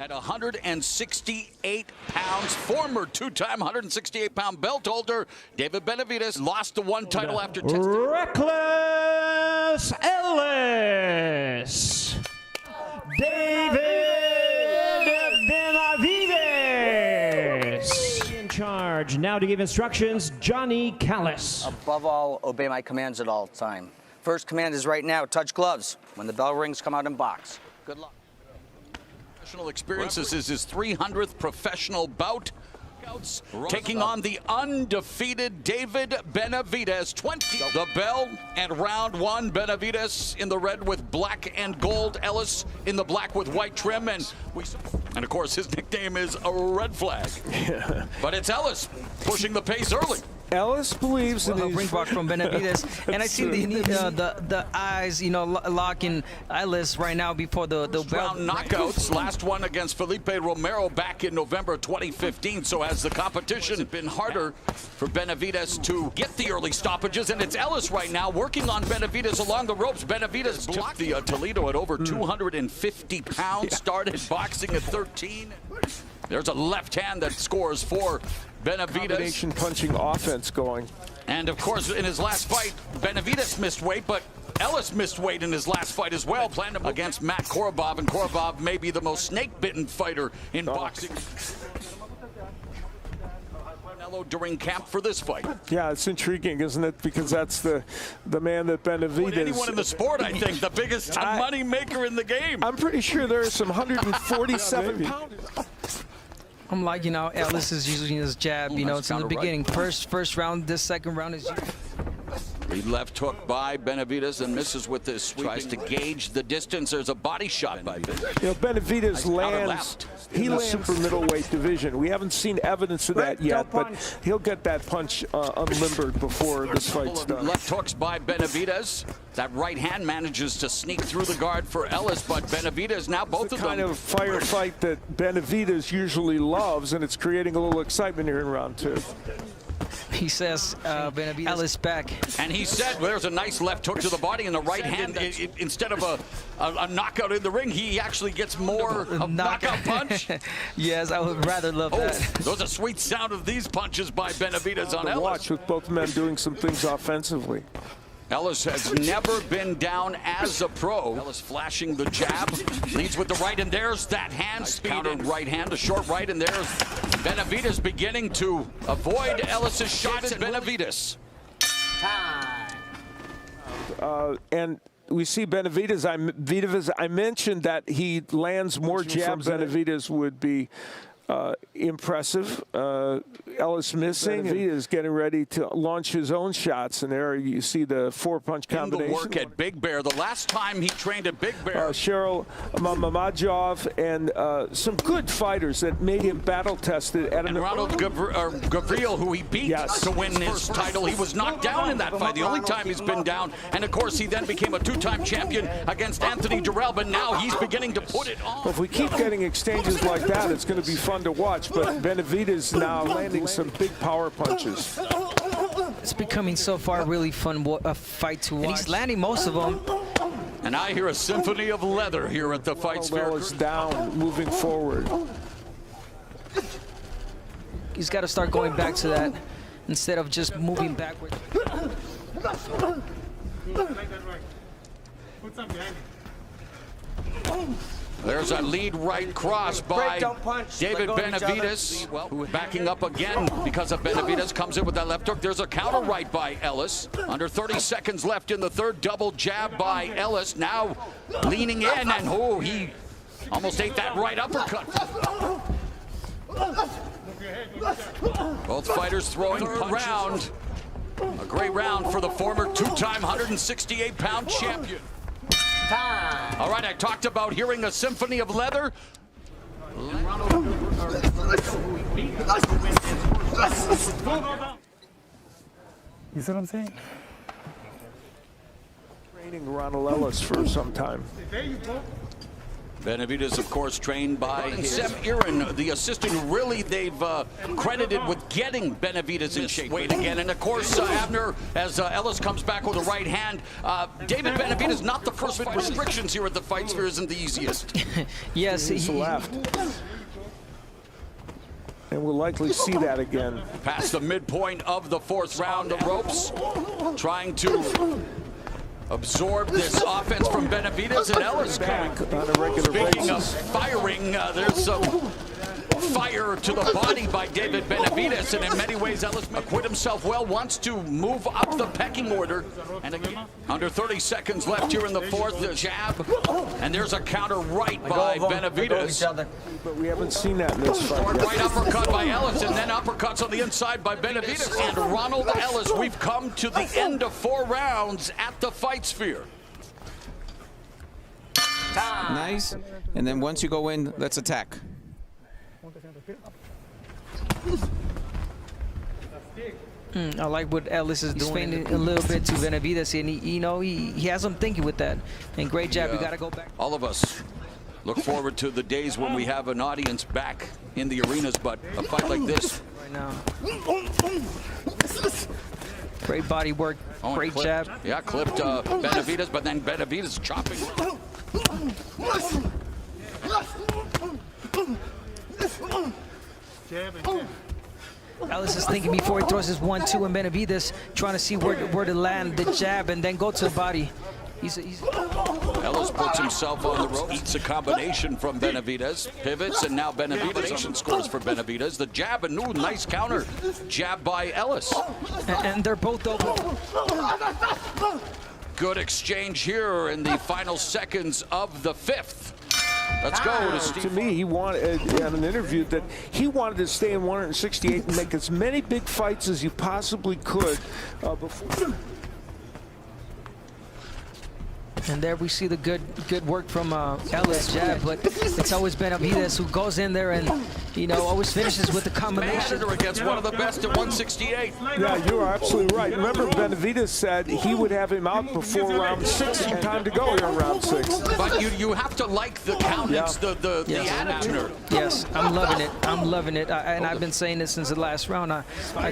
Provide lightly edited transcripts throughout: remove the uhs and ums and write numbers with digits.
At 168 pounds, former two-time 168-pound belt holder David Benavidez lost the one title after testing. Reckless Ellis. David Benavidez. In charge. Now to give instructions, Johnny Callis. Above all, obey my commands at all time. First command is right now, touch gloves. When the bell rings, come out and box. Good luck. Professional experiences is his 300th professional bout. Taking on the undefeated David Benavidez. 20 the bell and round one. Benavidez in the red with black and gold. Ellis in the black with white trim. And of course his nickname is a red flag. Yeah. But it's Ellis pushing the pace early. Ellis believes in ring walk from Benavidez, and I see the eyes, locking Ellis right now before the round knockouts. Last one against Felipe Romero back in November 2015. So has the competition been harder for Benavidez to get the early stoppages, and it's Ellis right now working on Benavidez along the ropes. Benavidez took the Toledo at over 250 pounds, started boxing at 13. There's a left hand that scores for Benavidez. Combination punching offense going. And of course, in his last fight, Benavidez missed weight, but Ellis missed weight in his last fight as well. Planned him against Matt Korobov, and Korobov may be the most snake-bitten fighter in boxing. During camp for this fight. Yeah, it's intriguing, isn't it? Because that's the man that Benavidez. Anyone in the sport, I think, the biggest money maker in the game. I'm pretty sure there are some 147 pounds. I'm like, Ellis is using his jab, it's in the beginning. First round, this second round is the left hook by Benavidez and misses with this sweep. Tries to gauge the distance. There's a body shot by Benavidez. Benavidez lands. He lands super middleweight division. We haven't seen evidence of that yet, but he'll get that punch unlimbered before this fight's done. Left hooks by Benavidez. That right hand manages to sneak through the guard for Ellis, but Benavidez now both of them. Kind of firefight that Benavidez usually loves, and it's creating a little excitement here in round two. He says Benavidez Ellis back. And he said, well, there's a nice left hook to the body and the right hand. Instead of a knockout in the ring, he actually gets more of knockout punch. Yes, I would rather love that. There's a sweet sound of these punches by Benavidez on Ellis. Watch with both men doing some things offensively. Ellis has never been down as a pro. Ellis flashing the jab, leads with the right, and there's that hand speed. Counter right hand, a short right, and there's Benavidez beginning to avoid Ellis's shots. Benavidez. And we see Benavidez. I mentioned that he lands more jabs. Benavidez would be impressive. Ellis missing. Benavidez getting ready to launch his own shots, and there you see the four-punch combination. In the work at Big Bear. The last time he trained at Big Bear. Cheryl Mamajov and some good fighters that made him battle-tested. And Ronald Gavril, who he beat to win his title. He was knocked down in that fight, the only time he's been down. And of course, he then became a two-time champion against Anthony Durrell, but now he's beginning to put it on. Well, if we keep getting exchanges like that, it's going to be fun to watch. But Benavidez now landing some big power punches. It's becoming so far really fun fight to watch. And he's landing most of them. And I hear a symphony of leather here at the fight sphere. Is down, moving forward. He's got to start going back to that instead of just moving backward. There's a lead right cross by David Benavidez, who is backing up again because of Benavidez. Comes in with that left hook. There's a counter right by Ellis. Under 30 seconds left in the third. Double jab by Ellis. Now leaning in, and he almost ate that right uppercut. Both fighters throwing round. A great round for the former two-time 168-pound champion. All right, I talked about hearing a symphony of leather. You see what I'm saying? Training Ronald Ellis for some time. Benavidez, of course, trained by Sem Irin, the assistant who really they've credited with getting Benavidez in shape. Wait again, and of course, Abner, as Ellis comes back with a right hand, David Benavidez, not the first fight. Restrictions here at the Fight Sphere isn't the easiest. Yes, he's left. And we'll likely see that again. Past the midpoint of the fourth round, the ropes trying to absorb this offense from Benavidez, and Ellis back on a regular basis. Speaking of firing, there's some fire to the body by David Benavidez, and in many ways Ellis acquit himself well, wants to move up the pecking order. And again, under 30 seconds left here in the fourth, the jab, and there's a counter right by Benavidez. But we haven't seen that in this fight. Right uppercut by Ellis, and then uppercuts on the inside by Benavidez. And Ronald Ellis, we've come to the end of 4 rounds at the Fight Sphere. Nice. And then once you go in, let's attack. I like what Ellis is doing. He's a little bit to Benavidez, and he has him thinking with that. And great job. We got to go back. All of us look forward to the days when we have an audience back in the arenas, but a fight like this right now. Great body work. Great clipped, jab. Yeah, clipped Benavidez, but then Benavidez chopping. Ellis is thinking before he throws his 1-2, and Benavidez trying to see where to land the jab and then go to the body. Ellis puts himself on the ropes, eats a combination from Benavidez, pivots, and now Benavidez scores for Benavidez. The jab, and ooh, nice counter jab by Ellis. And they're both open. Good exchange here in the final seconds of the fifth. Let's go to Steve. To me, he wanted, in an interview, that he wanted to stay in 168 and make as many big fights as you possibly could before. And there we see the good work from Ellis jab, but it's always Benavidez who goes in there and always finishes with the combination. Against one of the best at 168. Yeah, you are absolutely right. Remember, Benavidez said he would have him out before round 6, and time to go here in round 6. But you have to like the countenance, the attitude. Yes, I'm loving it. I'm loving it. And I've been saying this since the last round. I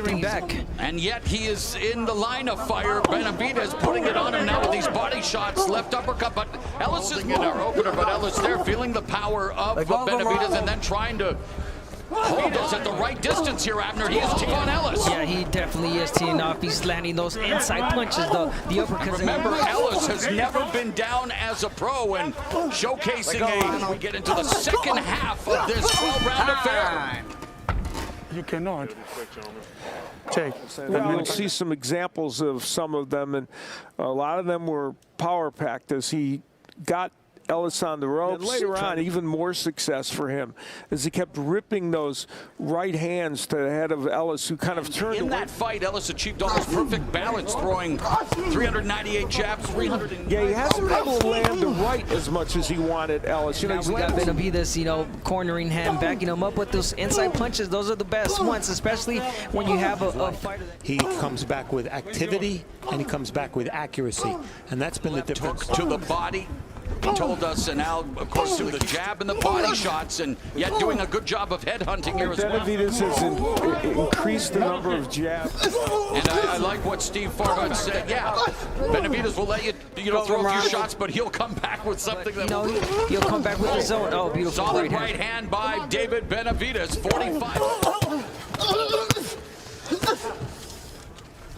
think back. And yet he is in the line of fire. Benavidez putting it on him now with these body shots. Left uppercut, but Ellis is in our opener, but Ellis there feeling the power of Benavidez and then trying to hold us at the right distance here, Abner. He is teeing on Ellis. Yeah, he definitely is teeing off. He's landing those inside punches, the uppercuts. Remember, Ellis has never been down as a pro, and showcasing we get into the second half of this 12-round affair. You cannot. Jake. And we'll see some examples of some of them, and a lot of them were power-packed as he got Ellis on the ropes. And later on, even more success for him as he kept ripping those right hands to the head of Ellis, who kind of turned in that fight. Ellis achieved almost perfect balance, throwing 398 jabs, 300. Yeah, he hasn't been able to land the right as much as he wanted, Ellis. Now we got Benavidez, cornering him, backing him up with those inside punches. Those are the best ones, especially when you have a fighter. He comes back with activity and he comes back with accuracy, and that's been the difference. To the body. He told us, and now, of course, through the jab and the body shots, and yet doing a good job of headhunting here as well. Benavidez has increased the number of jabs. And I like what Steve Farhad said. Yeah, Benavidez will let you, throw a few shots, but he'll come back with something that he'll come back with his own. Oh, beautiful. Solid right hand by David Benavidez, 45.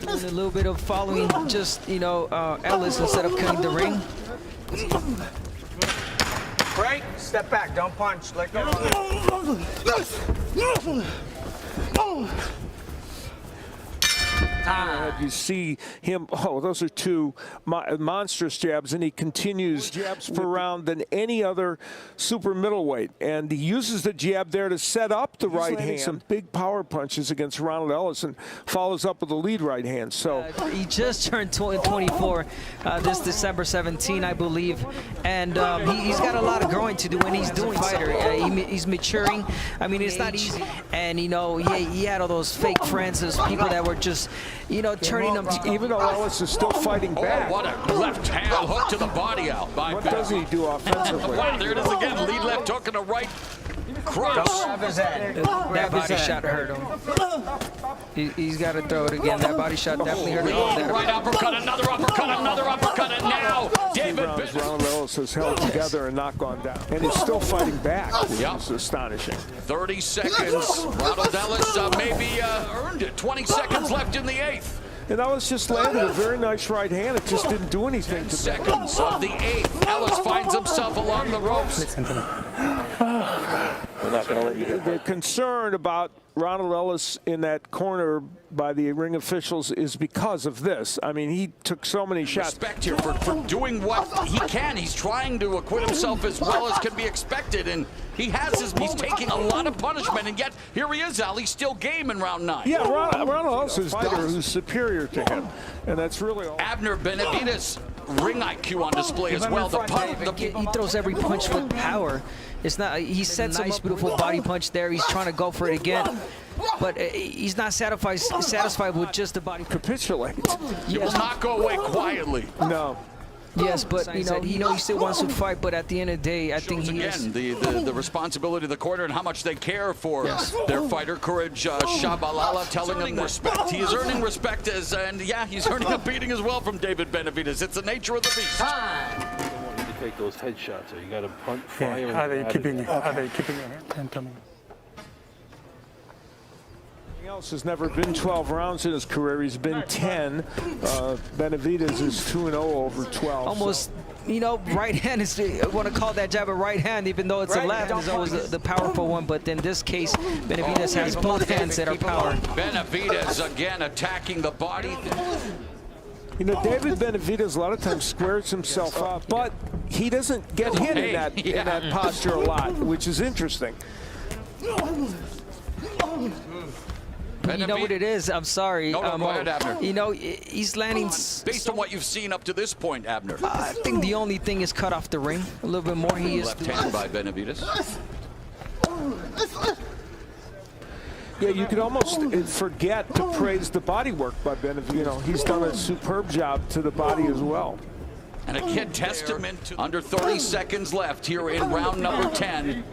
Doing a little bit of following just, Ellis instead of cutting the ring. Break, step back, don't punch, let go. You see him, those are two monstrous jabs, and he continues jabs per round than any other super middleweight. And he uses the jab there to set up the right hand. Some big power punches against Ronald Ellis and follows up with a lead right hand. So he just turned 24 this December 17, I believe. And he's got a lot of growing to do, and he's doing fighter. He's maturing. I mean, it's not easy. And, he had all those fake friends, those people that were just you know, turning them. Even though Ellis is still fighting back. Oh, what a left hand hook to the body out by What does he do offensively? Wow, there it is again. Lead left hook and a right cross. That body shot hurt him. He's got to throw it again. That body shot definitely hurt him. Oh, right uppercut, another uppercut, and now David Ronald Ellis has held together and not gone down. And he's still fighting back, which is astonishing. 30 seconds. Ronald Ellis maybe earned it. 20 seconds left in the eighth. And Ellis just landed a very nice right hand. It just didn't do anything to them. Seconds of the eighth. Ellis finds himself along the ropes. We're not going to let you get The concern about Ronald Ellis in that corner by the ring officials is because of this. I mean, he took so many shots. Respect here for doing what he can. He's trying to acquit himself as well as can be expected, and he's taking a lot of punishment, and yet here he is, Al. He's still game in round 9. Yeah, Ronald Ellis is a fighter who's superior to him, and that's really all. Abner Benavidez, ring IQ on display as well. He throws every punch with power. It's not. He sets a nice, beautiful body punch there. He's trying to go for it again, but he's not satisfied with just the body. Capitulate. He will not go away quietly. No. Yes, but he still wants to fight. But at the end of the day, I think he again the responsibility of the corner and how much they care for their fighter. Courage, Shabalala telling him respect. He is earning respect he's earning a beating as well from David Benavidez. It's the nature of the beast. take those headshots, so you got to punt, fire. Yeah. Are they keeping your hand? Tell me. Else has never been 12 rounds in his career. He's been 10. Benavidez is 2-0 over 12. Almost, right hand is, I want to call that jab a right hand, even though it's a left, is always the powerful one. But in this case, Benavidez has both hands that are power. Benavidez again attacking the body. David Benavidez a lot of times squares himself up, but he doesn't get hit in that posture a lot, which is interesting. You know what it is? I'm sorry. No, go ahead, Abner. He's landing. Based on what you've seen up to this point, Abner. I think the only thing is cut off the ring a little bit more. He is left hand by Benavidez. Yeah, you could almost forget to praise the body work by Benavidez. He's done a superb job to the body as well. And a kid testament to under 30 seconds left here in round number 10.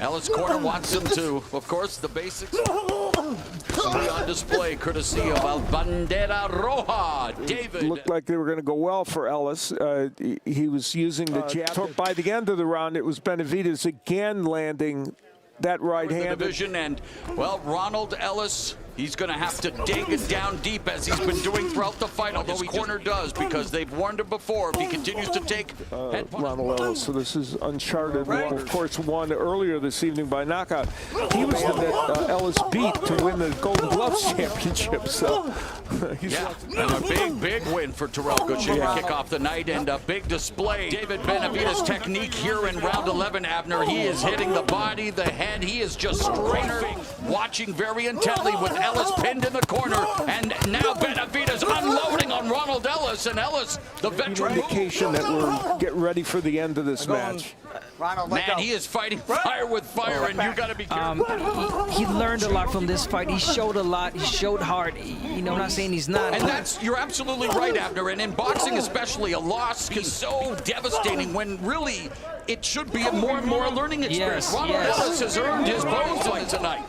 Ellis corner wants him to, of course, the basics be on display, courtesy of El Bandera Roja, David. Looked like they were going to go well for Ellis. He was using the jab. By the end of the round, it was Benavidez again landing that right hand. Division, and, well, Ronald Ellis, he's going to have to dig it down deep as he's been doing throughout the fight, although his corner does, because they've warned him before. If he continues to take Ronald Ellis, so this is uncharted. Of course, won earlier this evening by knockout. He was the one that Ellis beat to win the Golden Gloves championship. So, and a big win for Terrell Gutierrez to kick off the night, and a big display. David Benavidez' technique here in round 11, Abner. He is hitting the body, the head. He is just strafing, watching very intently with Ellis pinned in the corner, and now Benavidez unloading on Ronald Ellis, and Ellis, the veteran. Indication that we're getting ready for the end of this match. Man, he is fighting fire with fire, and you got to be careful. He learned a lot from this fight. He showed a lot. He showed hard. I'm not saying he's not. And you're absolutely right, Abner. And in boxing especially, a loss is so devastating when really it should be a more and more learning experience. Ronald Ellis has earned his bonus fight tonight.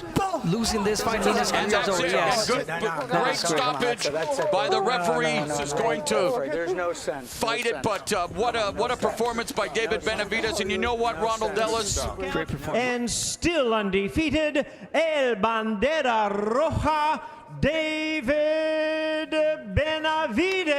Losing this fight means his career's over. Yes. Great stoppage by the referee. This is going to fight it, but what a performance by David Benavidez. And you know what, Ronald Ellis? Great performance. And still undefeated, El Bandera Roja, David Benavidez.